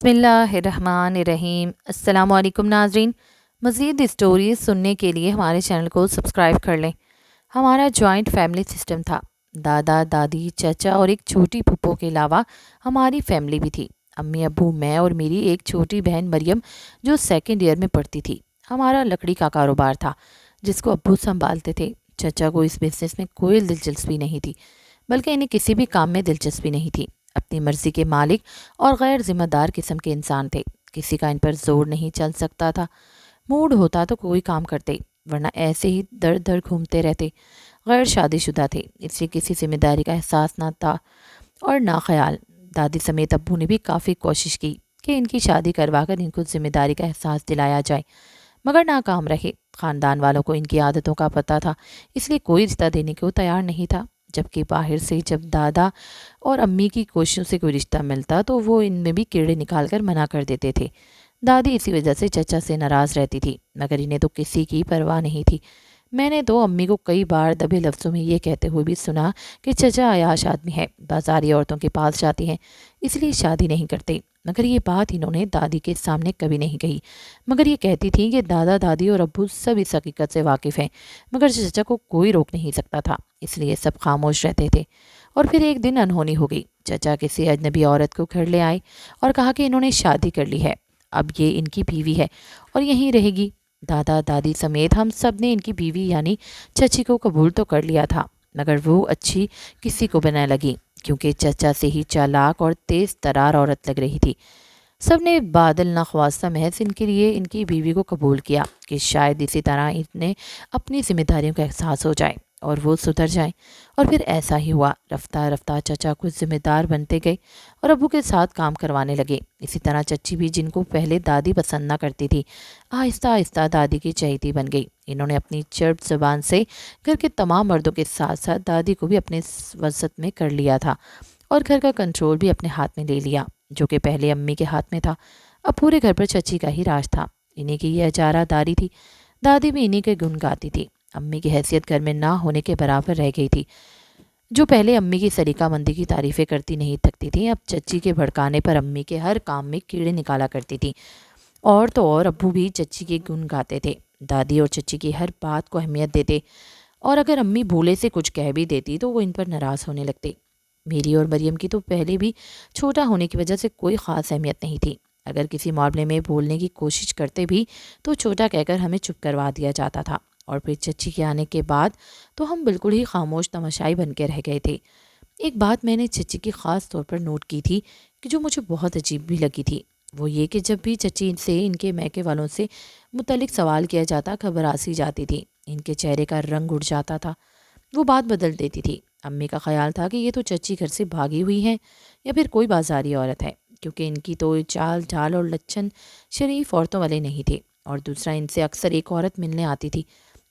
بسم اللہ الرحمن الرحیم۔ السلام علیکم ناظرین، مزید اسٹوریز سننے کے لیے ہمارے چینل کو سبسکرائب کر لیں۔ ہمارا جوائنٹ فیملی سسٹم تھا، دادا دادی چچا اور ایک چھوٹی پھپھو کے علاوہ ہماری فیملی بھی تھی، امی ابو میں اور میری ایک چھوٹی بہن مریم جو سیکنڈ ایئر میں پڑھتی تھی۔ ہمارا لکڑی کا کاروبار تھا جس کو ابو سنبھالتے تھے۔ چچا کو اس بزنس میں کوئی دلچسپی نہیں تھی، بلکہ انہیں کسی بھی کام میں دلچسپی نہیں تھی۔ اپنی مرضی کے مالک اور غیر ذمہ دار قسم کے انسان تھے، کسی کا ان پر زور نہیں چل سکتا تھا۔ موڈ ہوتا تو کوئی کام کرتے، ورنہ ایسے ہی در در گھومتے رہتے۔ غیر شادی شدہ تھے، اس لیے کسی ذمہ داری کا احساس نہ تھا اور نہ خیال۔ دادی سمیت ابو نے بھی کافی کوشش کی کہ ان کی شادی کروا کر ان کو ذمہ داری کا احساس دلایا جائے، مگر ناکام رہے۔ خاندان والوں کو ان کی عادتوں کا پتہ تھا، اس لیے کوئی رشتہ دینے کو تیار نہیں تھا، جبکہ باہر سے جب دادا اور امی کی کوششوں سے کوئی رشتہ ملتا تو وہ ان میں بھی کیڑے نکال کر منع کر دیتے تھے۔ دادی اسی وجہ سے چچا سے ناراض رہتی تھی، مگر انہیں تو کسی کی پرواہ نہیں تھی۔ میں نے تو امی کو کئی بار دبے لفظوں میں یہ کہتے ہوئے بھی سنا کہ چچا عیاش آدمی ہے، بازاری عورتوں کے پاس جاتی ہیں، اس لیے شادی نہیں کرتے، مگر یہ بات انہوں نے دادی کے سامنے کبھی نہیں کہی۔ مگر یہ کہتی تھی کہ دادا دادی اور ابو سب اس حقیقت سے واقف ہیں، مگر چچا کو کوئی روک نہیں سکتا تھا، اس لیے سب خاموش رہتے تھے۔ اور پھر ایک دن انہونی ہو گئی، چچا کسی اجنبی عورت کو گھر لے آئے اور کہا کہ انہوں نے شادی کر لی ہے، اب یہ ان کی بیوی ہے اور یہیں رہے گی۔ دادا دادی سمیت ہم سب نے ان کی بیوی یعنی چچی کو قبول تو کر لیا تھا، مگر وہ اچھی کسی کو بنا لگی، کیونکہ چچا سے ہی چالاک اور تیز ترار عورت لگ رہی تھی۔ سب نے بادل نخواستہ محض ان کے لیے ان کی بیوی کو قبول کیا کہ شاید اسی طرح انہیں اپنی ذمہ داریوں کا احساس ہو جائے اور وہ سدھر جائیں۔ اور پھر ایسا ہی ہوا، رفتہ رفتہ چچا کچھ ذمہ دار بنتے گئے اور ابو کے ساتھ کام کروانے لگے۔ اسی طرح چچی بھی، جن کو پہلے دادی پسند نہ کرتی تھی، آہستہ آہستہ دادی کی چہیتی بن گئی۔ انہوں نے اپنی چرب زبان سے گھر کے تمام مردوں کے ساتھ ساتھ دادی کو بھی اپنے وسط میں کر لیا تھا اور گھر کا کنٹرول بھی اپنے ہاتھ میں لے لیا، جو کہ پہلے امی کے ہاتھ میں تھا۔ اب پورے گھر پر چچی کا ہی راج تھا، انہیں کی یہ اجارہ داری تھی۔ دادی بھی انہیں کے گن گاتی تھی، امی کی حیثیت گھر میں نہ ہونے کے برابر رہ گئی تھی۔ جو پہلے امی کی سلیقہ مندی کی تعریفیں کرتی نہیں تھکتی تھیں، اب چچی کے بھڑکانے پر امی کے ہر کام میں کیڑے نکالا کرتی تھیں۔ اور تو اور ابو بھی چچی کے گن گاتے تھے، دادی اور چچی کی ہر بات کو اہمیت دیتے، اور اگر امی بھولے سے کچھ کہہ بھی دیتی تو وہ ان پر ناراض ہونے لگتے۔ میری اور مریم کی تو پہلے بھی چھوٹا ہونے کی وجہ سے کوئی خاص اہمیت نہیں تھی، اگر کسی معاملے میں بولنے کی کوشش کرتے بھی تو چھوٹا کہہ کر ہمیں چپ کروا دیا جاتا تھا، اور پھر چچی کے آنے کے بعد تو ہم بالکل ہی خاموش تماشائی بن کے رہ گئے تھے۔ ایک بات میں نے چچی کی خاص طور پر نوٹ کی تھی کہ جو مجھے بہت عجیب بھی لگی تھی، وہ یہ کہ جب بھی چچی سے ان کے میکے والوں سے متعلق سوال کیا جاتا گھبراسی جاتی تھی، ان کے چہرے کا رنگ اڑ جاتا تھا، وہ بات بدل دیتی تھی۔ امی کا خیال تھا کہ یہ تو چچی گھر سے بھاگی ہوئی ہیں یا پھر کوئی بازاری عورت ہے، کیونکہ ان کی تو چال ڈھال اور لچھن شریف عورتوں والے نہیں تھے۔ اور دوسرا، ان سے اکثر ایک عورت ملنے آتی تھی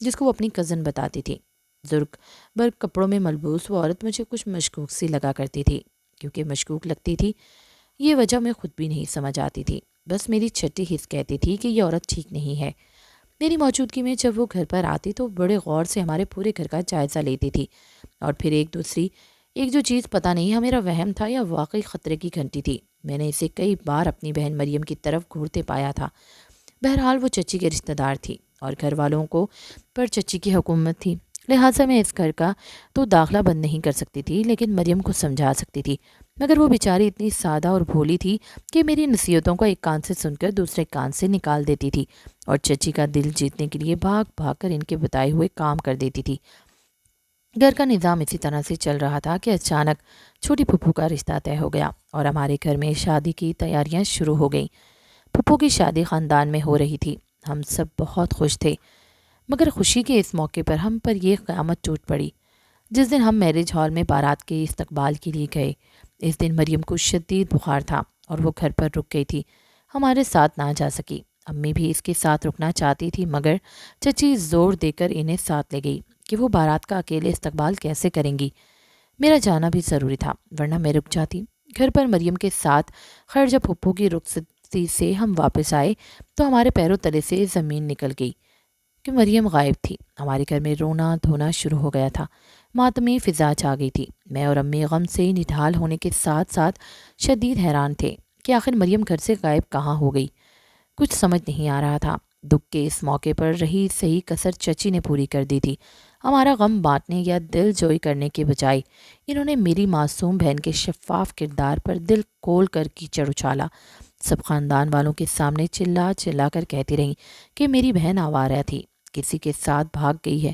جس کو وہ اپنی کزن بتاتی تھی۔ زرق برق کپڑوں میں ملبوس وہ عورت مجھے کچھ مشکوک سی لگا کرتی تھی، کیونکہ مشکوک لگتی تھی یہ وجہ میں خود بھی نہیں سمجھ آتی تھی، بس میری چھٹی حس کہتی تھی کہ یہ عورت ٹھیک نہیں ہے۔ میری موجودگی میں جب وہ گھر پر آتی تو بڑے غور سے ہمارے پورے گھر کا جائزہ لیتی تھی، اور پھر ایک جو چیز پتہ نہیں ہاں میرا وہم تھا یا واقعی خطرے کی گھنٹی تھی، میں نے اسے کئی بار اپنی بہن مریم کی طرف گھورتے پایا تھا۔ بہرحال وہ چچی کے رشتہ دار تھی اور گھر والوں کو پر چچی کی حکومت تھی، لہٰذا میں اس گھر کا تو داخلہ بند نہیں کر سکتی تھی، لیکن مریم کو سمجھا سکتی تھی، مگر وہ بیچاری اتنی سادہ اور بھولی تھی کہ میری نصیحتوں کو ایک کان سے سن کر دوسرے کان سے نکال دیتی تھی، اور چچی کا دل جیتنے کے لیے بھاگ بھاگ کر ان کے بتائے ہوئے کام کر دیتی تھی۔ گھر کا نظام اسی طرح سے چل رہا تھا کہ اچانک چھوٹی پھپھو کا رشتہ طے ہو گیا اور ہمارے گھر میں شادی کی تیاریاں شروع ہو گئیں۔ پھپھو کی شادی خاندان میں ہو رہی تھی، ہم سب بہت خوش تھے، مگر خوشی کے اس موقع پر ہم پر یہ قیامت ٹوٹ پڑی۔ جس دن ہم میرج ہال میں بارات کے استقبال کے لیے گئے، اس دن مریم کو شدید بخار تھا اور وہ گھر پر رک گئی تھی، ہمارے ساتھ نہ جا سکی۔ امی بھی اس کے ساتھ رکنا چاہتی تھی، مگر چچی زور دے کر انہیں ساتھ لے گئی کہ وہ بارات کا اکیلے استقبال کیسے کریں گی۔ میرا جانا بھی ضروری تھا، ورنہ میں رک جاتی۔ گھر پر مریم کے ساتھ خیر جب پھپھو کی رخصتی سے ہم واپس آئے تو ہمارے پیروں تلے سے زمین نکل گئی کہ مریم غائب تھی۔ ہمارے گھر میں رونا دھونا شروع ہو گیا تھا، ماتمی فضا چھا گئی تھی۔ میں اور امی غم سے نڈھال ہونے کے ساتھ ساتھ شدید حیران تھے کہ آخر مریم گھر سے غائب کہاں ہو گئی۔ کچھ سمجھ نہیں آ رہا تھا۔ دکھ کے اس موقع پر رہی صحیح کسر چچی نے پوری کر دی تھی۔ ہمارا غم بانٹنے یا دل جوئی کرنے کے بجائے انہوں نے میری معصوم بہن کے شفاف کردار پر دل کھول کر کیچڑ اچھالا۔ سب خاندان والوں کے سامنے چلا چلا کر کہتی رہیں کہ میری بہن آوارہ تھی، کسی کے ساتھ بھاگ گئی ہے۔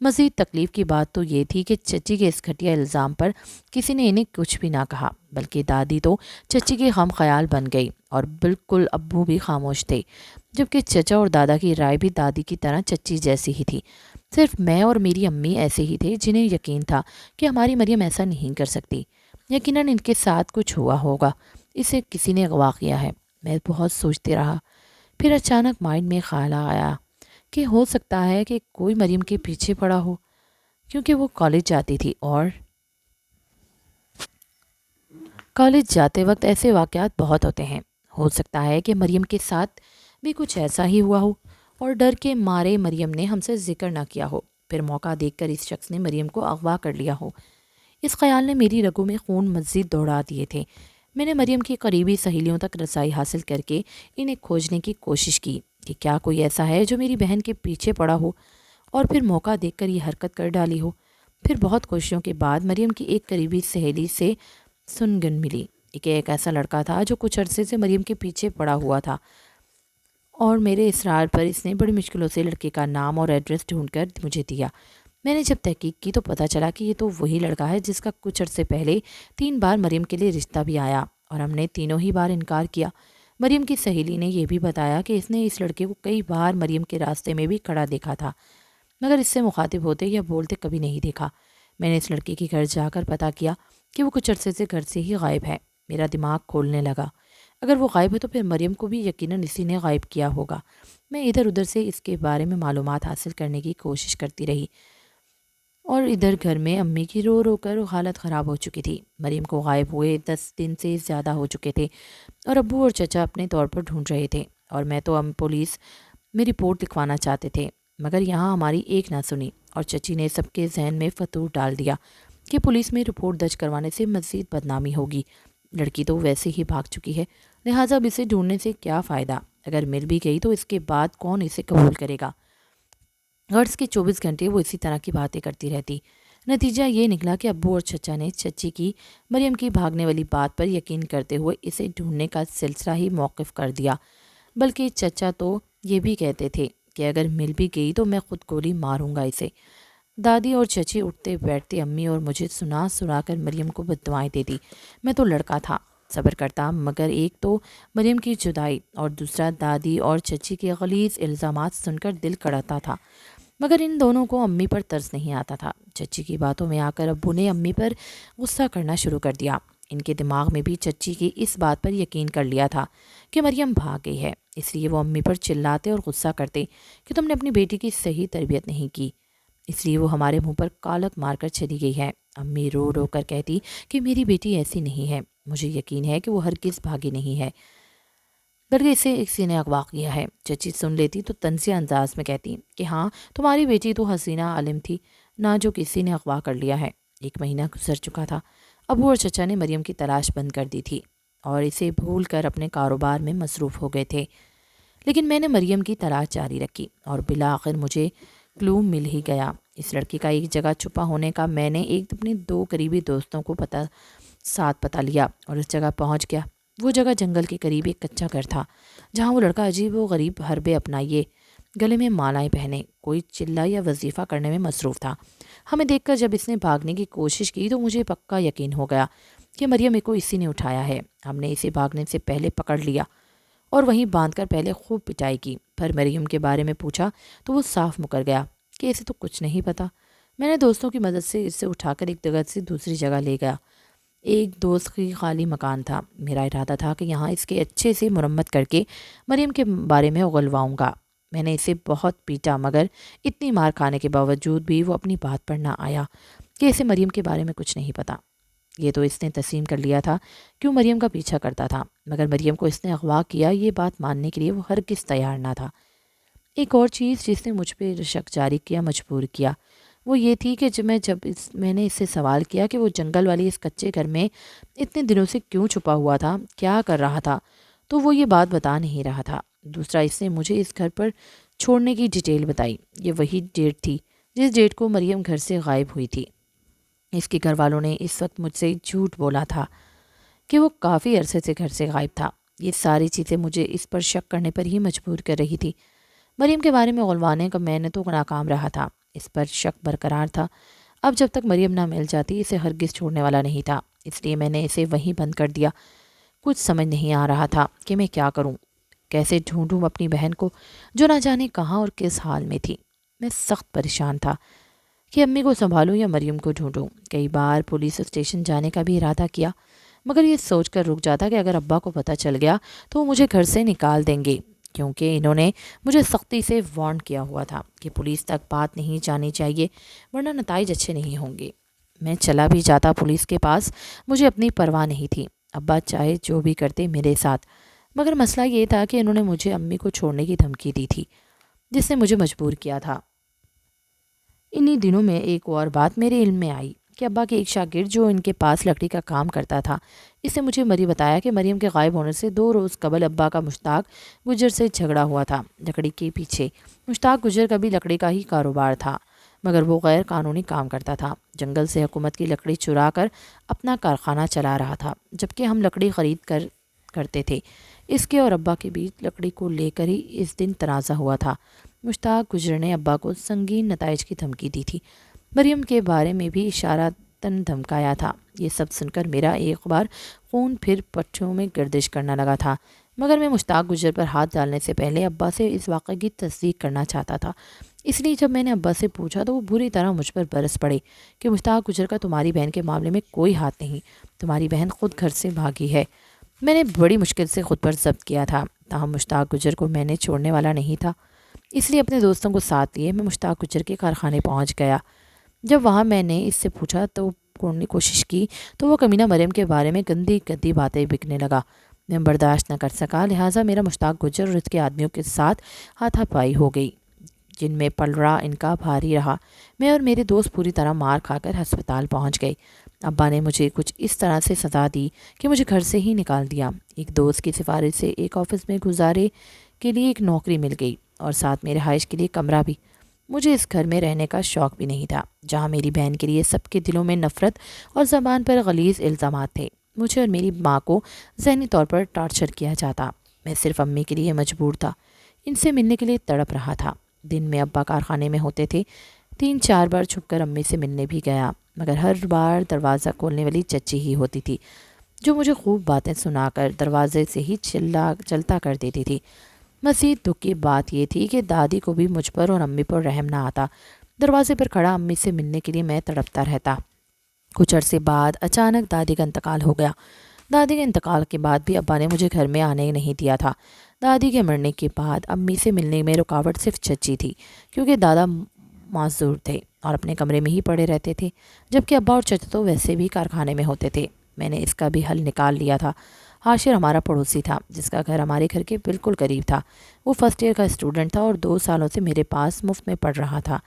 مزید تکلیف کی بات تو یہ تھی کہ چچی کے اس گھٹیا الزام پر کسی نے انہیں کچھ بھی نہ کہا، بلکہ دادی تو چچی کے غم خیال بن گئی اور بالکل ابو بھی خاموش تھے، جبکہ چچا اور دادا کی رائے بھی دادی کی طرح چچی جیسی ہی تھی۔ صرف میں اور میری امی ایسے ہی تھے جنہیں یقین تھا کہ ہماری مریم ایسا نہیں کر سکتی۔ یقیناً ان کے ساتھ کچھ ہوا ہوگا، اسے کسی نے اغوا کیا ہے۔ میں بہت سوچتے رہا، پھر اچانک مائنڈ میں خیال آیا کہ ہو سکتا ہے کہ کوئی مریم کے پیچھے پڑا ہو، کیونکہ وہ کالج جاتی تھی اور کالج جاتے وقت ایسے واقعات بہت ہوتے ہیں۔ ہو سکتا ہے کہ مریم کے ساتھ بھی کچھ ایسا ہی ہوا ہو اور ڈر کے مارے مریم نے ہم سے ذکر نہ کیا ہو، پھر موقع دیکھ کر اس شخص نے مریم کو اغوا کر لیا ہو۔ اس خیال نے میری رگوں میں خون مزید دوڑا دیے تھے۔ میں نے مریم کی قریبی سہیلیوں تک رسائی حاصل کر کے انہیں کھوجنے کی کوشش کی کہ کیا کوئی ایسا ہے جو میری بہن کے پیچھے پڑا ہو اور پھر موقع دیکھ کر یہ حرکت کر ڈالی ہو۔ پھر بہت کوششوں کے بعد مریم کی ایک قریبی سہیلی سے سنگن ملی کہ ایک ایسا لڑکا تھا جو کچھ عرصے سے مریم کے پیچھے پڑا ہوا تھا، اور میرے اصرار پر اس نے بڑی مشکلوں سے لڑکے کا نام اور ایڈریس ڈھونڈ کر مجھے دیا۔ میں نے جب تحقیق کی تو پتہ چلا کہ یہ تو وہی لڑکا ہے جس کا کچھ عرصے پہلے 3 بار مریم کے لیے رشتہ بھی آیا اور ہم نے تینوں ہی بار انکار کیا۔ مریم کی سہیلی نے یہ بھی بتایا کہ اس نے اس لڑکے کو کئی بار مریم کے راستے میں بھی کھڑا دیکھا تھا، مگر اس سے مخاطب ہوتے یا بولتے کبھی نہیں دیکھا۔ میں نے اس لڑکے کے گھر جا کر پتہ کیا کہ وہ کچھ عرصے سے گھر سے ہی غائب ہے۔ میرا دماغ کھولنے لگا۔ اگر وہ غائب ہے تو پھر مریم کو بھی یقیناً اسی نے غائب کیا ہوگا۔ میں ادھر ادھر سے اس کے بارے میں معلومات حاصل کرنے کی کوشش کرتی رہی، اور ادھر گھر میں امی کی رو رو کر حالت خراب ہو چکی تھی۔ مریم کو غائب ہوئے 10 دن سے زیادہ ہو چکے تھے اور ابو اور چچا اپنے طور پر ڈھونڈ رہے تھے، اور میں تو پولیس میں رپورٹ لکھوانا چاہتے تھے، مگر یہاں ہماری ایک نہ سنی اور چچی نے سب کے ذہن میں فتور ڈال دیا کہ پولیس میں رپورٹ درج کروانے سے مزید بدنامی ہوگی۔ لڑکی تو ویسے ہی بھاگ چکی ہے، لہٰذا اب اسے ڈھونڈنے سے کیا فائدہ؟ اگر مل بھی گئی تو اس کے بعد کون اسے قبول کرے گا؟ غرض کے 24 گھنٹے وہ اسی طرح کی باتیں کرتی رہتی۔ نتیجہ یہ نکلا کہ ابو اور چچا نے چچی کی مریم کی بھاگنے والی بات پر یقین کرتے ہوئے اسے ڈھونڈنے کا سلسلہ ہی موقف کر دیا، بلکہ چچا تو یہ بھی کہتے تھے کہ اگر مل بھی گئی تو میں خود گولی ماروں گا اسے۔ دادی اور چچی اٹھتے بیٹھتے امی اور مجھے سنا سنا کر مریم کو بددعائیں دیتی۔ میں تو لڑکا تھا، صبر کرتا، مگر ایک تو مریم کی جدائی اور دوسرا دادی اور چچی کے غلیظ الزامات سن کر دل کڑھتا تھا، مگر ان دونوں کو امی پر ترس نہیں آتا تھا۔ چچی کی باتوں میں آ کر ابو نے امی پر غصہ کرنا شروع کر دیا۔ ان کے دماغ میں بھی چچی کی اس بات پر یقین کر لیا تھا کہ مریم بھاگ گئی ہے، اس لیے وہ امی پر چلاتے اور غصہ کرتے کہ تم نے اپنی بیٹی کی صحیح تربیت نہیں کی، اس لیے وہ ہمارے منہ پر کالک مار کر چلی گئی ہے۔ امی رو رو کر کہتی کہ میری بیٹی ایسی نہیں ہے، مجھے یقین ہے کہ وہ ہرگز بھاگی نہیں ہے، بلکہ اسے کسی نے اغوا کیا ہے۔ چچی سن لیتی تو طنزیہ انداز میں کہتی کہ ہاں، تمہاری بیٹی تو حسینہ عالم تھی نہ جو کسی نے اغوا کر لیا ہے۔ 1 مہینہ گزر چکا تھا۔ ابو اور چچا نے مریم کی تلاش بند کر دی تھی اور اسے بھول کر اپنے کاروبار میں مصروف ہو گئے تھے، لیکن میں نے مریم کی تلاش جاری رکھی اور بالآخر مجھے کلو مل ہی گیا۔ اس لڑکی کا ایک جگہ چھپا ہونے کا میں نے اپنے 2 قریبی دوستوں کو ساتھ پتہ لیا اور اس جگہ پہنچ گیا۔ وہ جگہ جنگل کے قریب ایک کچا گھر تھا، جہاں وہ لڑکا عجیب و غریب حربے اپنائیے گلے میں مالائیں پہنے کوئی چلا یا وظیفہ کرنے میں مصروف تھا۔ ہمیں دیکھ کر جب اس نے بھاگنے کی کوشش کی تو مجھے پکا یقین ہو گیا کہ مریم کو اسی نے اٹھایا ہے۔ ہم نے اسے بھاگنے سے پہلے پکڑ لیا اور وہیں باندھ کر پہلے خوب پٹائی کی، پھر مریم کے بارے میں پوچھا تو وہ صاف مکر گیا کہ اسے تو کچھ نہیں پتا۔ میں نے دوستوں کی مدد سے اسے اٹھا کر ایک جگہ سے دوسری جگہ لے گیا۔ ایک دوست کی خالی مکان تھا۔ میرا ارادہ تھا کہ یہاں اس کے اچھے سے مرمت کر کے مریم کے بارے میں اگلواؤں گا۔ میں نے اسے بہت پیٹا، مگر اتنی مار کھانے کے باوجود بھی وہ اپنی بات پر نہ آیا کہ اسے مریم کے بارے میں کچھ نہیں پتا۔ یہ تو اس نے تسلیم کر لیا تھا کیوں مریم کا پیچھا کرتا تھا، مگر مریم کو اس نے اغوا کیا یہ بات ماننے کے لیے وہ ہرگز تیار نہ تھا۔ ایک اور چیز جس نے مجھ پہ شک جاری کیا، مجبور کیا، وہ یہ تھی کہ میں نے اس سے سوال کیا کہ وہ جنگل والی اس کچے گھر میں اتنے دنوں سے کیوں چھپا ہوا تھا، کیا کر رہا تھا، تو وہ یہ بات بتا نہیں رہا تھا۔ دوسرا، اس نے مجھے اس گھر پر چھوڑنے کی ڈیٹیل بتائی۔ یہ وہی ڈیٹ تھی جس ڈیٹ کو مریم گھر سے غائب ہوئی تھی۔ اس کے گھر والوں نے اس وقت مجھ سے جھوٹ بولا تھا کہ وہ کافی عرصے سے گھر سے غائب تھا۔ یہ ساری چیزیں مجھے اس پر شک کرنے پر ہی مجبور کر رہی تھی۔ مریم کے بارے میں غلوانے کا میں نے تو ناکام رہا تھا، اس پر شک برقرار تھا۔ اب جب تک مریم نہ مل جاتی اسے ہرگز چھوڑنے والا نہیں تھا، اس لیے میں نے اسے وہیں بند کر دیا۔ کچھ سمجھ نہیں آ رہا تھا کہ میں کیا کروں، کیسے ڈھونڈوں اپنی بہن کو جو نہ جانے کہاں اور کس حال میں تھی۔ میں سخت پریشان تھا کہ امی کو سنبھالوں یا مریم کو ڈھونڈوں۔ کئی بار پولیس اسٹیشن جانے کا بھی ارادہ کیا، مگر یہ سوچ کر رک جاتا کہ اگر ابا کو پتہ چل گیا تو وہ مجھے گھر سے نکال دیں گے، کیونکہ انہوں نے مجھے سختی سے وارن کیا ہوا تھا کہ پولیس تک بات نہیں جانی چاہیے ورنہ نتائج اچھے نہیں ہوں گے۔ میں چلا بھی جاتا پولیس کے پاس، مجھے اپنی پرواہ نہیں تھی، ابا چاہے جو بھی کرتے میرے ساتھ۔ مگر مسئلہ یہ تھا کہ انہوں نے مجھے امی کو چھوڑنے کی دھمکی دی تھی، جس نے مجھے مجبور کیا تھا۔ انہی دنوں میں ایک اور بات میرے علم میں آئی کہ ابا کے ایک شاگرد جو ان کے پاس لکڑی کا کام کرتا تھا، اس نے مجھے بتایا کہ مریم کے غائب ہونے سے 2 روز قبل ابا کا مشتاق گجر سے جھگڑا ہوا تھا لکڑی کے پیچھے۔ مشتاق گجر کا بھی لکڑی کا ہی کاروبار تھا، مگر وہ غیر قانونی کام کرتا تھا، جنگل سے حکومت کی لکڑی چرا کر اپنا کارخانہ چلا رہا تھا، جبکہ ہم لکڑی خرید کرتے تھے۔ اس کے اور ابا کے بیچ لکڑی کو لے کر ہی اس دن تنازع ہوا تھا۔ مشتاق گجر نے ابا کو سنگین نتائج کی دھمکی دی تھی، مریم کے بارے میں بھی اشارتاً دھمکایا تھا۔ یہ سب سن کر میرا ایک بار خون پھر پٹھوں میں گردش کرنا لگا تھا، مگر میں مشتاق گجر پر ہاتھ ڈالنے سے پہلے ابا سے اس واقعے کی تصدیق کرنا چاہتا تھا۔ اس لیے جب میں نے ابا سے پوچھا تو وہ بری طرح مجھ پر برس پڑے کہ مشتاق گجر کا تمہاری بہن کے معاملے میں کوئی ہاتھ نہیں، تمہاری بہن خود گھر سے بھاگی ہے۔ میں نے بڑی مشکل سے خود پر ضبط کیا تھا، تاہم مشتاق گجر کو میں نے چھوڑنے والا نہیں تھا، اس لیے اپنے دوستوں کو ساتھ لیے میں مشتاق گجر کے کارخانے پہنچ گیا۔ جب وہاں میں نے اس سے پوچھا تو کوڑنے کی کوشش کی تو وہ کمینہ مریم کے بارے میں گندی گندی باتیں بکنے لگا۔ میں برداشت نہ کر سکا، لہٰذا میرا مشتاق گجر اور اس کے آدمیوں کے ساتھ ہاتھا پائی ہو گئی، جن میں پلڑا ان کا بھاری رہا۔ میں اور میرے دوست پوری طرح مار کھا کر ہسپتال پہنچ گئے۔ ابا نے مجھے کچھ اس طرح سے سزا دی کہ مجھے گھر سے ہی نکال دیا۔ ایک دوست کی سفارش سے ایک آفس میں گزارے کے لیے ایک نوکری مل گئی اور ساتھ میں رہائش کے لیے کمرہ بھی۔ مجھے اس گھر میں رہنے کا شوق بھی نہیں تھا، جہاں میری بہن کے لیے سب کے دلوں میں نفرت اور زبان پر غلیظ الزامات تھے۔ مجھے اور میری ماں کو ذہنی طور پر ٹارچر کیا جاتا۔ میں صرف امی کے لیے مجبور تھا، ان سے ملنے کے لیے تڑپ رہا تھا۔ دن میں ابا کارخانے میں ہوتے تھے، 3-4 بار چھپ کر امی سے ملنے بھی گیا، مگر ہر بار دروازہ کھولنے والی چچی ہی ہوتی تھی، جو مجھے خوب باتیں سنا کر دروازے سے ہی چلتا کر دیتی تھی۔ مزید دکھ کی بات یہ تھی کہ دادی کو بھی مجھ پر اور امی پر رحم نہ آتا۔ دروازے پر کھڑا امی سے ملنے کے لیے میں تڑپتا رہتا۔ کچھ عرصے بعد اچانک دادی کا انتقال ہو گیا۔ دادی کے انتقال کے بعد بھی ابا نے مجھے گھر میں آنے نہیں دیا تھا۔ دادی کے مرنے کے بعد امی سے ملنے میں رکاوٹ صرف چچی تھی، کیونکہ دادا معذور تھے اور اپنے کمرے میں ہی پڑے رہتے تھے، جبکہ ابا اور چچا تو ویسے بھی کارخانے میں ہوتے تھے۔ میں نے اس کا بھی حل نکال لیا تھا۔ حاشر ہمارا پڑوسی تھا، جس کا گھر ہمارے گھر کے بالکل قریب تھا۔ وہ فرسٹ ایئر کا اسٹوڈنٹ تھا اور 2 سالوں سے میرے پاس مفت میں پڑھ رہا تھا۔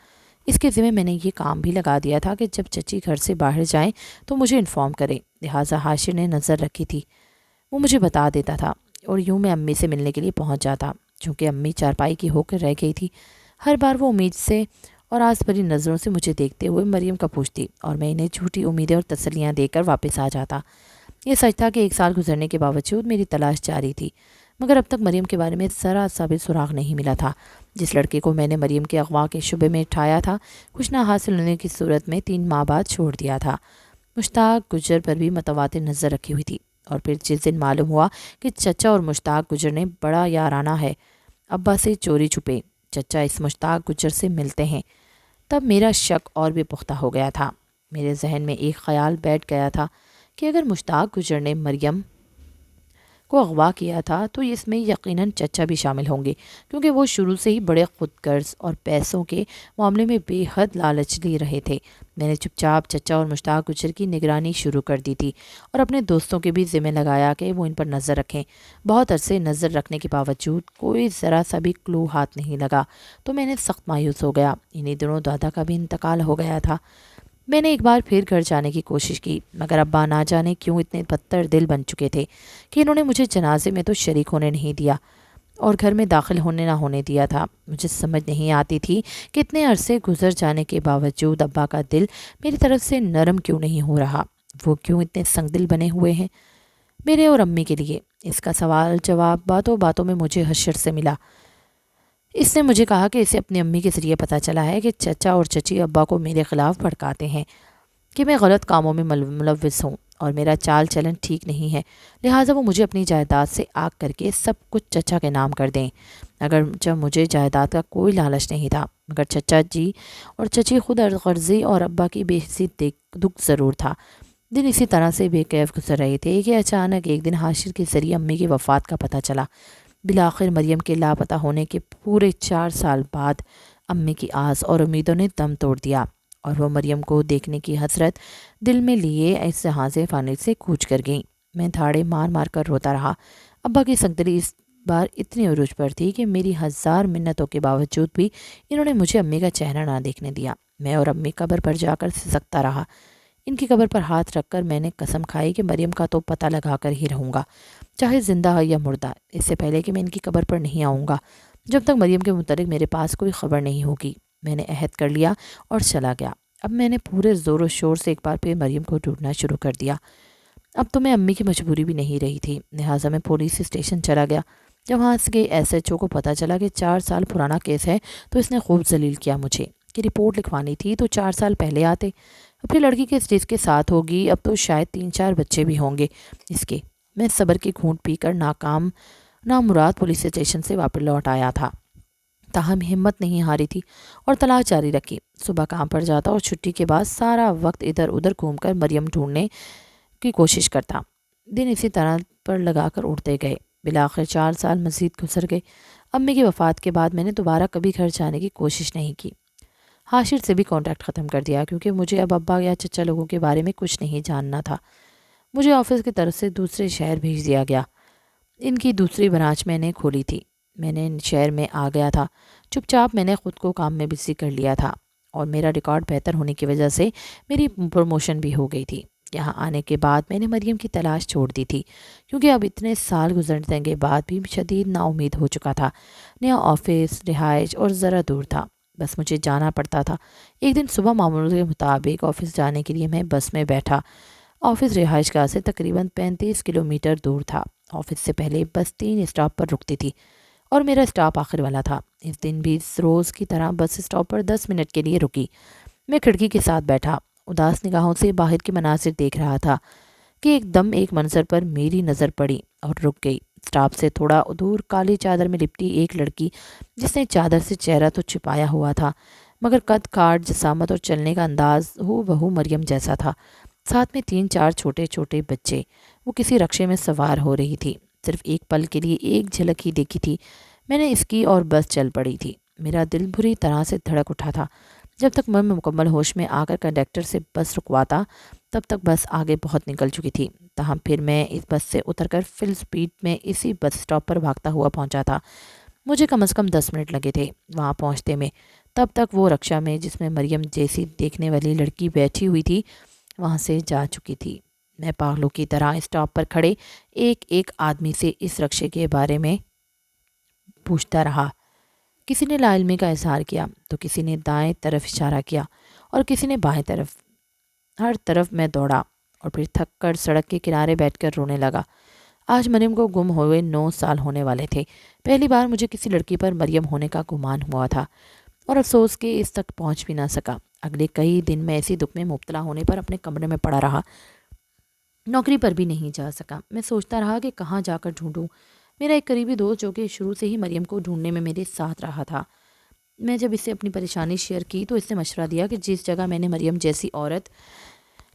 اس کے ذمہ میں نے یہ کام بھی لگا دیا تھا کہ جب چچی گھر سے باہر جائیں تو مجھے انفارم کرے، لہٰذا حاشر نے نظر رکھی تھی۔ وہ مجھے بتا دیتا تھا اور یوں میں امی سے ملنے کے لیے پہنچ جاتا۔ چونکہ امی چارپائی کی ہو کر رہ گئی تھی، ہر بار وہ امید سے اور آس بھری نظروں سے مجھے دیکھتے ہوئے مریم کا پوچھتی اور میں انہیں جھوٹی امیدیں اور تسلیاں دے کر واپس آ جاتا۔ یہ سچ تھا کہ 1 سال گزرنے کے باوجود میری تلاش جاری تھی، مگر اب تک مریم کے بارے میں ذرا سا بھی سراغ نہیں ملا تھا۔ جس لڑکے کو میں نے مریم کے اغوا کے شبے میں اٹھایا تھا، کچھ نہ حاصل ہونے کی صورت میں 3 ماہ بعد چھوڑ دیا تھا۔ مشتاق گجر پر بھی متواتر نظر رکھی ہوئی تھی، اور پھر جس دن معلوم ہوا کہ چچا اور مشتاق گجر نے بڑا یارانہ ہے، ابا سے چوری چھپے چچا اس مشتاق گجر سے ملتے ہیں، تب میرا شک اور بھی پختہ ہو گیا تھا۔ میرے ذہن میں ایک خیال بیٹھ گیا تھا کہ اگر مشتاق گجر نے مریم کو اغوا کیا تھا تو اس میں یقیناً چچا بھی شامل ہوں گے، کیونکہ وہ شروع سے ہی بڑے خود غرض اور پیسوں کے معاملے میں بے حد لالچی رہے تھے۔ میں نے چپ چاپ چچا اور مشتاق گجر کی نگرانی شروع کر دی تھی اور اپنے دوستوں کے بھی ذمہ لگایا کہ وہ ان پر نظر رکھیں۔ بہت عرصے نظر رکھنے کے باوجود کوئی ذرا سا بھی کلو ہاتھ نہیں لگا تو میں نے سخت مایوس ہو گیا۔ انہی دنوں دادا کا بھی انتقال ہو گیا تھا۔ میں نے ایک بار پھر گھر جانے کی کوشش کی، مگر ابا نہ جانے کیوں اتنے پتھر دل بن چکے تھے کہ انہوں نے مجھے جنازے میں تو شریک ہونے نہیں دیا اور گھر میں داخل ہونے نہ ہونے دیا تھا۔ مجھے سمجھ نہیں آتی تھی کہ اتنے عرصے گزر جانے کے باوجود ابا کا دل میری طرف سے نرم کیوں نہیں ہو رہا، وہ کیوں اتنے سنگ دل بنے ہوئے ہیں میرے اور امی کے لیے۔ اس کا سوال جواب باتوں باتوں میں مجھے حشر سے ملا۔ اس نے مجھے کہا کہ اسے اپنی امی کے ذریعے پتہ چلا ہے کہ چچا اور چچی ابا کو میرے خلاف بھڑکاتے ہیں کہ میں غلط کاموں میں ملوث ہوں اور میرا چال چلن ٹھیک نہیں ہے، لہٰذا وہ مجھے اپنی جائیداد سے آگ کر کے سب کچھ چچا کے نام کر دیں۔ اگر جب مجھے جائیداد کا کوئی لالچ نہیں تھا، مگر چچا جی اور چچی خود غرضی اور ابا کی بے حسی دکھ ضرور تھا۔ دن اسی طرح سے بے کیف گزر رہے تھے کہ اچانک ایک دن حاشر کے ذریعے امی کی وفات کا پتہ چلا۔ بالآخر مریم کے لاپتہ ہونے کے پورے 4 سال بعد امی کی آس اور امیدوں نے دم توڑ دیا اور وہ مریم کو دیکھنے کی حسرت دل میں لیے اس جہاز فانی سے کوچ کر گئیں۔ میں دھاڑے مار مار کر روتا رہا۔ ابا کی سنگدلی اس بار اتنی عروج پر تھی کہ میری 1000 منتوں کے باوجود بھی انہوں نے مجھے امی کا چہرہ نہ دیکھنے دیا۔ میں اور امی قبر پر جا کر سسکتا رہا۔ ان کی قبر پر ہاتھ رکھ کر میں نے قسم کھائی کہ مریم کا تو پتہ لگا کر ہی رہوں گا، چاہے زندہ ہے یا مردہ، اس سے پہلے کہ میں ان کی قبر پر نہیں آؤں گا جب تک مریم کے متعلق میرے پاس کوئی خبر نہیں ہوگی۔ میں نے عہد کر لیا اور چلا گیا۔ اب میں نے پورے زور و شور سے ایک بار پھر مریم کو ڈھونڈنا شروع کر دیا۔ اب تو میں امی کی مجبوری بھی نہیں رہی تھی، لہٰذا میں پولیس اسٹیشن چلا گیا۔ جب وہاں سے ایس ایچ او کو پتہ چلا کہ 4 سال پرانا کیس ہے تو اس نے خوب ذلیل کیا مجھے کہ رپورٹ لکھوانی تھی تو 4 سال پہلے آتے، اپنی لڑکی کے جس کے ساتھ ہوگی اب تو شاید 3-4 بچے بھی ہوں گے اس کے۔ میں صبر کی گھونٹ پی کر ناکام نامراد پولیس اسٹیشن سے واپس لوٹ آیا تھا، تاہم ہمت نہیں ہاری تھی اور تلاش جاری رکھی۔ صبح کام پر جاتا اور چھٹی کے بعد سارا وقت ادھر ادھر گھوم کر مریم ڈھونڈنے کی کوشش کرتا۔ دن اسی طرح پر لگا کر اڑتے گئے۔ بالآخر 4 سال مزید گزر گئے۔ امی کی وفات کے بعد میں نے دوبارہ کبھی گھر جانے کی کوشش نہیں کی۔ حاشر سے بھی کانٹیکٹ ختم کر دیا کیونکہ مجھے اب ابا یا چچا لوگوں کے بارے میں کچھ نہیں جاننا تھا۔ مجھے آفس کی طرف سے دوسرے شہر بھیج دیا گیا۔ ان کی دوسری برانچ میں نے کھولی تھی۔ میں نے شہر میں آ گیا تھا۔ چپ چاپ میں نے خود کو کام میں بزی کر لیا تھا اور میرا ریکارڈ بہتر ہونے کی وجہ سے میری پروموشن بھی ہو گئی تھی۔ یہاں آنے کے بعد میں نے مریم کی تلاش چھوڑ دی تھی کیونکہ اب اتنے سال گزرنے کے بعد بھی شدید نا امید ہو چکا تھا۔ نیا آفس، رہائش اور ذرا دور تھا، بس مجھے جانا پڑتا تھا۔ ایک دن صبح معمول کے مطابق آفس جانے کے لیے میں بس میں بیٹھا۔ آفس رہائش گاہ سے تقریباً 35 کلومیٹر دور تھا۔ آفس سے پہلے بس 3 اسٹاپ پر رکتی تھی اور میرا اسٹاپ آخر والا تھا۔ اس دن بھی روز کی طرح بس اسٹاپ پر 10 منٹ کے لیے رکی۔ میں کھڑکی کے ساتھ بیٹھا، اداس نگاہوں سے باہر کے مناظر دیکھ رہا تھا کہ ایک دم ایک منظر پر میری نظر پڑی اور رک گئی۔ اسٹاپ سے تھوڑا دور کالی چادر میں لپٹی ایک لڑکی، جس نے چادر سے چہرہ تو چھپایا ہوا تھا مگر قد کاٹ، جسامت اور چلنے کا انداز ہو بہو مریم جیسا تھا۔ ساتھ میں 3-4 چھوٹے چھوٹے بچے۔ وہ کسی رکشے میں سوار ہو رہی تھی۔ صرف ایک پل کے لیے ایک جھلک ہی دیکھی تھی میں نے اس کی اور بس چل پڑی تھی۔ میرا دل بری طرح سے دھڑک اٹھا تھا۔ جب تک میں مکمل ہوش میں آ کر کنڈکٹر سے بس رکواتا تب تک بس آگے بہت نکل چکی تھی، تاہم پھر میں اس بس سے اتر کر فل سپیڈ میں اسی بس اسٹاپ پر بھاگتا ہوا پہنچا تھا۔ مجھے کم از کم 10 منٹ لگے تھے وہاں پہنچتے میں۔ تب تک وہ رکشہ میں جس میں مریم جیسی دیکھنے والی لڑکی بیٹھی ہوئی تھی وہاں سے جا چکی تھی۔ میں پاگلوں کی طرح اسٹاپ پر کھڑے ایک ایک آدمی سے اس رکشے کے بارے میں پوچھتا رہا۔ کسی نے لا علمی کا اظہار کیا تو کسی نے دائیں طرف اشارہ کیا اور کسی نے بائیں طرف۔ ہر طرف میں دوڑا اور پھر تھک کر سڑک کے کنارے بیٹھ کر رونے لگا۔ آج مریم کو گم ہوئے 9 سال ہونے والے تھے۔ پہلی بار مجھے کسی لڑکی پر مریم ہونے کا گمان ہوا تھا اور افسوس کہ اس تک پہنچ بھی نہ سکا۔ اگلے کئی دن میں ایسی دکھ میں مبتلا ہونے پر اپنے کمرے میں پڑا رہا، نوکری پر بھی نہیں جا سکا۔ میں سوچتا رہا کہ کہاں جا کر ڈھونڈوں۔ میرا ایک قریبی دوست جو کہ شروع سے ہی مریم کو ڈھونڈنے میں میرے ساتھ رہا تھا، میں جب اسے اپنی پریشانی شیئر کی تو اس نے مشورہ دیا کہ جس جگہ میں نے مریم جیسی عورت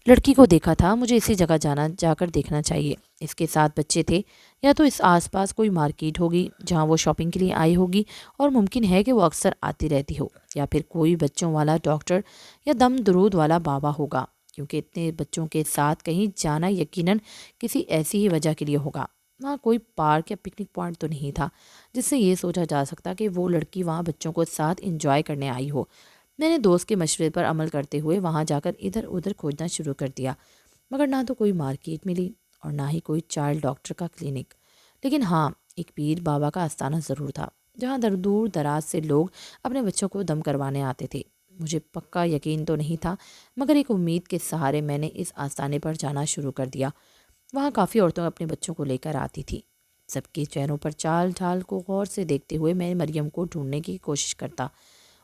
لڑکی کو دیکھا تھا، مجھے اسی جگہ جا کر دیکھنا چاہیے۔ اس کے ساتھ بچے تھے، یا تو اس آس پاس کوئی مارکیٹ ہوگی جہاں وہ شاپنگ کے لیے آئی ہوگی، اور ممکن ہے کہ وہ اکثر آتی رہتی ہو، یا پھر کوئی بچوں والا ڈاکٹر یا دم درود والا بابا ہوگا، کیونکہ اتنے بچوں کے ساتھ کہیں جانا یقیناً کسی ایسی ہی وجہ کے لیے ہوگا۔ وہاں کوئی پارک یا پکنک پوائنٹ تو نہیں تھا جس سے یہ سوچا جا سکتا کہ وہ لڑکی وہاں بچوں کو ساتھ انجوائے کرنے آئی ہو۔ میں نے دوست کے مشورے پر عمل کرتے ہوئے وہاں جا کر ادھر ادھر کھوجنا شروع کر دیا، مگر نہ تو کوئی مارکیٹ ملی اور نہ ہی کوئی چائلڈ ڈاکٹر کا کلینک۔ لیکن ہاں، ایک پیر بابا کا آستانہ ضرور تھا جہاں دور دراز سے لوگ اپنے بچوں کو دم کروانے آتے تھے۔ مجھے پکا یقین تو نہیں تھا، مگر ایک امید کے سہارے میں نے اس آستانے پر جانا شروع کر دیا۔ وہاں کافی عورتیں اپنے بچوں کو لے کر آتی تھی۔ سب کے چہروں پر چال ڈھال کو غور سے دیکھتے ہوئے میں مریم کو ڈھونڈنے کی کوشش کرتا،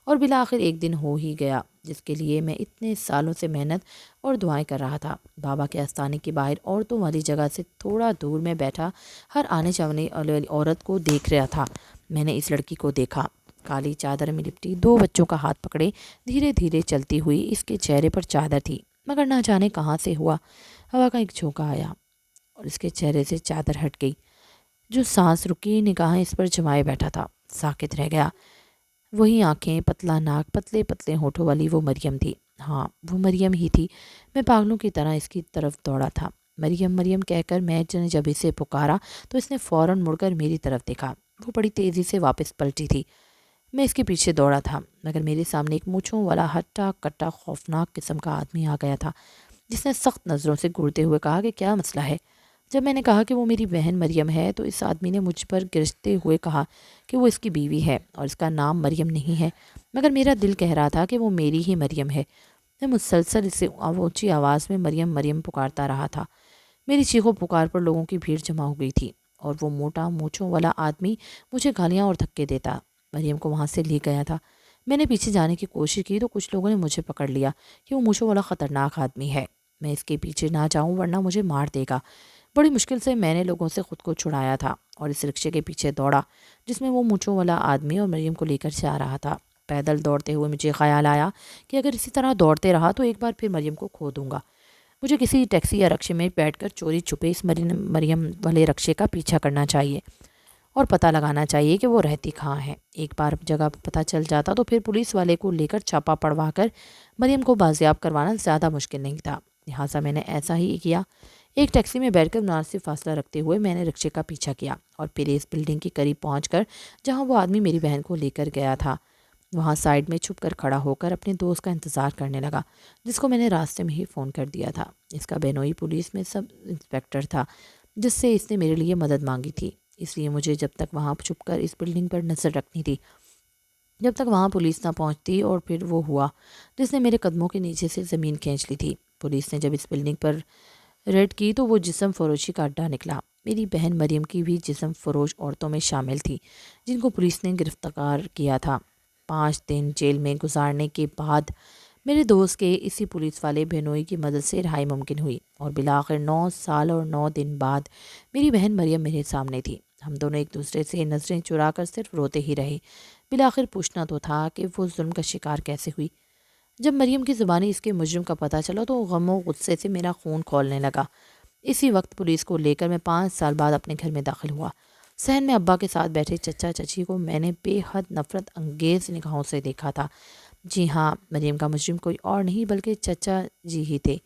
اور بالآخر ایک دن ہو ہی گیا جس کے لیے میں اتنے سالوں سے محنت اور دعائیں کر رہا تھا۔ بابا کے آستانے کے باہر عورتوں والی جگہ سے تھوڑا دور میں بیٹھا ہر آنے جانے والی عورت کو دیکھ رہا تھا۔ میں نے اس لڑکی کو دیکھا، کالی چادر میں لپٹی، دو بچوں کا ہاتھ پکڑے دھیرے دھیرے چلتی ہوئی۔ اس کے چہرے پر چادر تھی، مگر نہ جانے کہاں سے ہوا ہوا کا ایک جھونکا آیا اور اس کے چہرے سے چادر ہٹ گئی۔ جو سانس رکی، نگاہیں اس پر جمائے بیٹھا تھا، ساکت رہ گیا۔ وہی آنکھیں، پتلا ناک، پتلے پتلے ہونٹوں والی وہ مریم تھی۔ ہاں، وہ مریم ہی تھی۔ میں پاگلوں کی طرح اس کی طرف دوڑا تھا۔ مریم مریم کہہ کر میں نے جب اسے پکارا تو اس نے فوراً مڑ کر میری طرف دیکھا۔ وہ بڑی تیزی سے واپس پلٹی تھی۔ میں اس کے پیچھے دوڑا تھا، مگر میرے سامنے ایک مونچھوں والا ہٹا کٹا خوفناک قسم کا آدمی آ گیا تھا، جس نے سخت نظروں سے گھورتے ہوئے کہا کہ کیا مسئلہ ہے۔ جب میں نے کہا کہ وہ میری بہن مریم ہے تو اس آدمی نے مجھ پر گرجتے ہوئے کہا کہ وہ اس کی بیوی ہے اور اس کا نام مریم نہیں ہے، مگر میرا دل کہہ رہا تھا کہ وہ میری ہی مریم ہے۔ میں مسلسل اسے اونچی آواز میں مریم مریم پکارتا رہا تھا۔ میری چیخوں پکار پر لوگوں کی بھیڑ جمع ہو گئی تھی، اور وہ موٹا مونچھوں والا آدمی مجھے گالیاں اور دھکے دیتا مریم کو وہاں سے لے گیا تھا۔ میں نے پیچھے جانے کی کوشش کی تو کچھ لوگوں نے مجھے پکڑ لیا کہ وہ مونچھوں والا خطرناک آدمی ہے، میں اس کے پیچھے نہ جاؤں ورنہ مجھے مار دے گا۔ بڑی مشکل سے میں نے لوگوں سے خود کو چھڑایا تھا اور اس رکشے کے پیچھے دوڑا جس میں وہ مونچھوں والا آدمی اور مریم کو لے کر جا رہا تھا۔ پیدل دوڑتے ہوئے مجھے خیال آیا کہ اگر اسی طرح دوڑتے رہا تو ایک بار پھر مریم کو کھو دوں گا۔ مجھے کسی ٹیکسی یا رکشے میں بیٹھ کر چوری چھپے اس مریم والے رکشے کا پیچھا کرنا چاہیے اور پتہ لگانا چاہیے کہ وہ رہتی کہاں ہے۔ ایک بار جگہ پتہ چل جاتا تو پھر پولیس والے کو لے کر چھاپا پڑوا کر مریم کو بازیاب کروانا زیادہ مشکل نہیں تھا، لہٰذا میں نے ایسا ہی کیا۔ ایک ٹیکسی میں بیٹھ کر مناسب فاصلہ رکھتے ہوئے میں نے رکشے کا پیچھا کیا اور پھر اس بلڈنگ کے قریب پہنچ کر جہاں وہ آدمی میری بہن کو لے کر گیا تھا وہاں سائڈ میں چھپ کر کھڑا ہو کر اپنے دوست کا انتظار کرنے لگا، جس کو میں نے راستے میں ہی فون کر دیا تھا۔ اس کا بینوئی پولیس میں سب انسپیکٹر تھا، جس سے اس نے میرے لیے مدد مانگی تھی، اس لیے مجھے جب تک وہاں چھپ کر اس بلڈنگ پر نظر رکھنی تھی جب تک وہاں پولیس نہ پہنچتی۔ اور پھر وہ ہوا جس نے میرے قدموں کے نیچے سے زمین کھینچ لی تھی۔ پولیس نے جب اس بلڈنگ پر ریڈ کی تو وہ جسم فروشی کا اڈا نکلا۔ میری بہن مریم کی بھی جسم فروش عورتوں میں شامل تھی جن کو پولیس نے گرفتار کیا تھا۔ 5 دن جیل میں گزارنے کے بعد میرے دوست کے اسی پولیس والے بہنوئی کی مدد سے رہائی ممکن ہوئی، اور بالآخر 9 سال اور 9 دن بعد میری بہن مریم میرے سامنے تھی۔ ہم دونوں ایک دوسرے سے نظریں چرا کر صرف روتے ہی رہے۔ بالآخر پوچھنا تو تھا کہ وہ ظلم کا شکار کیسے ہوئی۔ جب مریم کی زبانی اس کے مجرم کا پتہ چلا تو غم و غصے سے میرا خون کھولنے لگا۔ اسی وقت پولیس کو لے کر میں 5 سال بعد اپنے گھر میں داخل ہوا۔ صحن میں ابا کے ساتھ بیٹھے چچا چچی کو میں نے بے حد نفرت انگیز نگاہوں سے دیکھا تھا۔ جی ہاں، مریم کا مجرم کوئی اور نہیں بلکہ چچا جی ہی تھے۔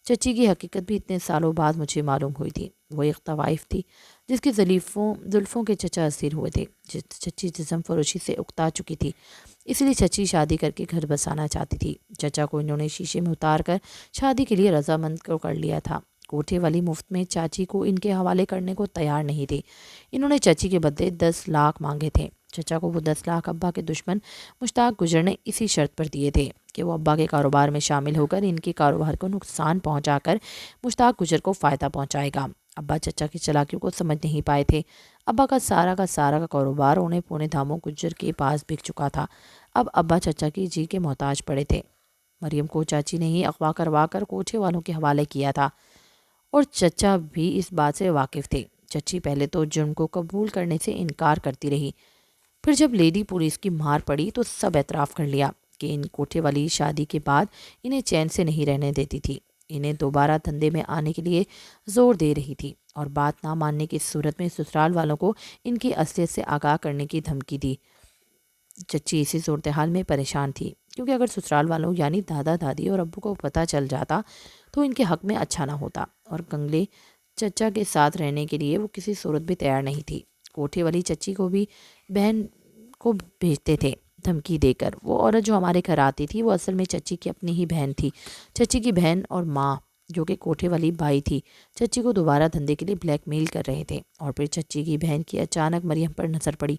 چچی کی حقیقت بھی اتنے سالوں بعد مجھے معلوم ہوئی تھی۔ وہ ایک طوائف تھی جس کی زلفوں کے چچا اسیر ہوئے تھے۔ چچی جسم فروشی سے اکتا چکی تھی، اس لیے چچی شادی کر کے گھر بسانا چاہتی تھی۔ چچا کو انہوں نے شیشے میں اتار کر شادی کے لیے رضامند کر لیا تھا۔ کوٹھے والی مفت میں چاچی کو ان کے حوالے کرنے کو تیار نہیں تھی۔ انہوں نے چچی کے بدلے 10 لاکھ مانگے تھے۔ چچا کو وہ 10 لاکھ ابا کے دشمن مشتاق گجر نے اسی شرط پر دیے تھے کہ وہ ابا کے کاروبار میں شامل ہو کر ان کے کاروبار کو نقصان پہنچا کر مشتاق گجر کو فائدہ پہنچائے گا۔ ابا چچا کی چالاکیوں کو سمجھ نہیں پائے تھے۔ ابا کا سارا کاروبار اونے پونے دھاموں گجر کے پاس بک چکا تھا۔ اب ابا چچا کی جی کے محتاج پڑے تھے۔ مریم کو چاچی نے ہی اغوا کروا کر کوٹھے والوں کے حوالے کیا تھا، اور چچا بھی اس بات سے واقف تھے۔ چچی پہلے تو جرم کو قبول کرنے سے انکار کرتی رہی، پھر جب لیڈی پولیس کی مار پڑی تو سب اعتراف کر لیا کہ ان کوٹھے والی شادی کے بعد انہیں چین سے نہیں رہنے دیتی تھی۔ انہیں دوبارہ دھندے میں آنے کے لیے زور دے رہی تھی اور بات نہ ماننے کی صورت میں سسرال والوں کو ان کی اصلیت سے آگاہ کرنے کی دھمکی دی۔ چچی اسی صورتحال میں پریشان تھی کیونکہ اگر سسرال والوں یعنی دادا دادی اور ابو کو پتہ چل جاتا تو ان کے حق میں اچھا نہ ہوتا، اور کنگلے چچا کے ساتھ رہنے کے لیے وہ کسی صورت بھی تیار نہیں تھی۔ کوٹھے والی چچی کو بھی بہن کو بھیجتے تھے دھمکی دے کر۔ وہ عورت جو ہمارے گھر آتی تھی وہ اصل میں چچی کی اپنی ہی بہن تھی۔ چچی کی بہن اور ماں جو کہ کوٹھے والی بائی تھی چچی کو دوبارہ دھندے کے لیے بلیک میل کر رہے تھے، اور پھر چچی کی بہن کی اچانک مریم پر نظر پڑی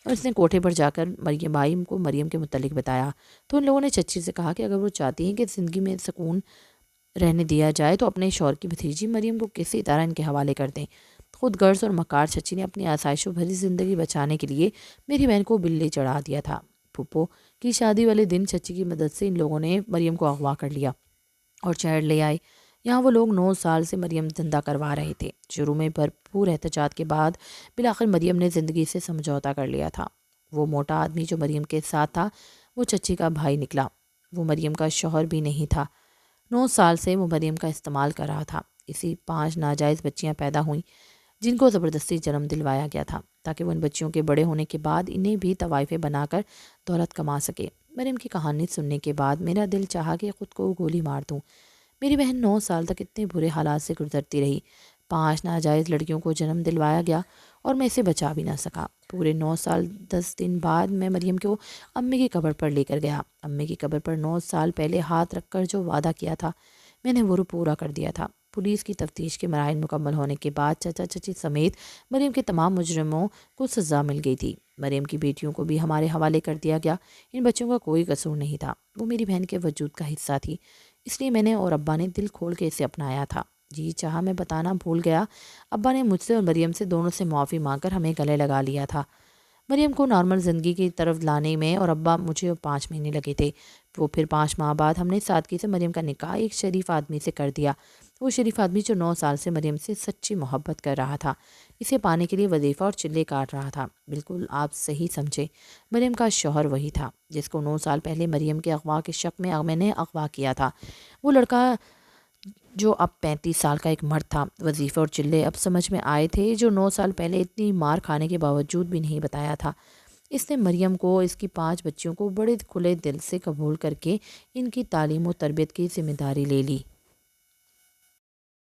اور اس نے کوٹھے پر جا کر مریم بائی کو مریم کے متعلق بتایا۔ تو ان لوگوں نے چچی سے کہا کہ اگر وہ چاہتی ہیں کہ زندگی میں سکون رہنے دیا جائے تو اپنے شوہر کی بھتیجی مریم کو کسی طرح ان کے حوالے کر دیں۔ خود غرض اور مکار چچی نے اپنی آسائشوں بھری زندگی بچانے کے لیے میری بہن کو بلے چڑھا دیا تھا۔ پھپھو کی شادی والے دن چچی کی مدد سے ان لوگوں نے مریم کو اغوا کر لیا اور شہر لے آئے۔ یہاں وہ لوگ 9 سال سے مریم دھندا کروا رہے تھے۔ شروع میں بھرپور احتجاج کے بعد بالآخر مریم نے زندگی سے سمجھوتا کر لیا تھا۔ وہ موٹا آدمی جو مریم کے ساتھ تھا وہ چچی کا بھائی نکلا، وہ مریم کا شوہر بھی نہیں تھا۔ 9 سال سے وہ مریم کا استعمال کر رہا تھا۔ اسی 5 ناجائز بچیاں پیدا ہوئیں جن کو زبردستی جنم دلوایا گیا تھا تاکہ وہ ان بچیوں کے بڑے ہونے کے بعد انہیں بھی طوائفیں بنا کر دولت کما سکے۔ مریم کی کہانی سننے کے بعد میرا دل چاہا کہ خود کو گولی مار دوں۔ میری بہن 9 سال تک اتنے برے حالات سے گزرتی رہی۔ 5 ناجائز لڑکیوں کو جنم دلوایا گیا اور میں اسے بچا بھی نہ سکا۔ پورے 9 سال 10 دن بعد میں مریم کو امی کی قبر پر لے کر گیا۔ امی کی قبر پر 9 سال پہلے ہاتھ رکھ کر جو وعدہ کیا تھا میں نے وہ پورا کر دیا تھا۔ پولیس کی تفتیش کے مراحل مکمل ہونے کے بعد چچا چچی سمیت مریم کے تمام مجرموں کو سزا مل گئی تھی۔ مریم کی بیٹیوں کو بھی ہمارے حوالے کر دیا گیا۔ ان بچوں کا کوئی قصور نہیں تھا، وہ میری بہن کے وجود کا حصہ تھی، اس لیے میں نے اور ابا نے دل کھول کے اسے اپنایا تھا۔ جی چاہا میں بتانا بھول گیا، ابا نے مجھ سے اور مریم سے دونوں سے معافی مانگ کر ہمیں گلے لگا لیا تھا۔ مریم کو نارمل زندگی کی طرف لانے میں اور ابا مجھے 5 مہینے لگے تھے۔ وہ پھر 5 ماہ بعد ہم نے سادگی سے مریم کا نکاح ایک شریف آدمی سے کر دیا۔ وہ شریف آدمی جو 9 سال سے مریم سے سچی محبت کر رہا تھا، اسے پانے کے لیے وظیفہ اور چلے کاٹ رہا تھا۔ بالکل آپ صحیح سمجھے، مریم کا شوہر وہی تھا جس کو 9 سال پہلے مریم کے اغوا کے شک میں نے اغوا کیا تھا۔ وہ لڑکا جو اب 35 سال کا ایک مرد تھا۔ وظیفے اور چلے اب سمجھ میں آئے تھے جو 9 سال پہلے اتنی مار کھانے کے باوجود بھی نہیں بتایا تھا۔ اس نے مریم کو، اس کی 5 بچیوں کو بڑے کھلے دل سے قبول کر کے ان کی تعلیم و تربیت کی ذمہ داری لے لی۔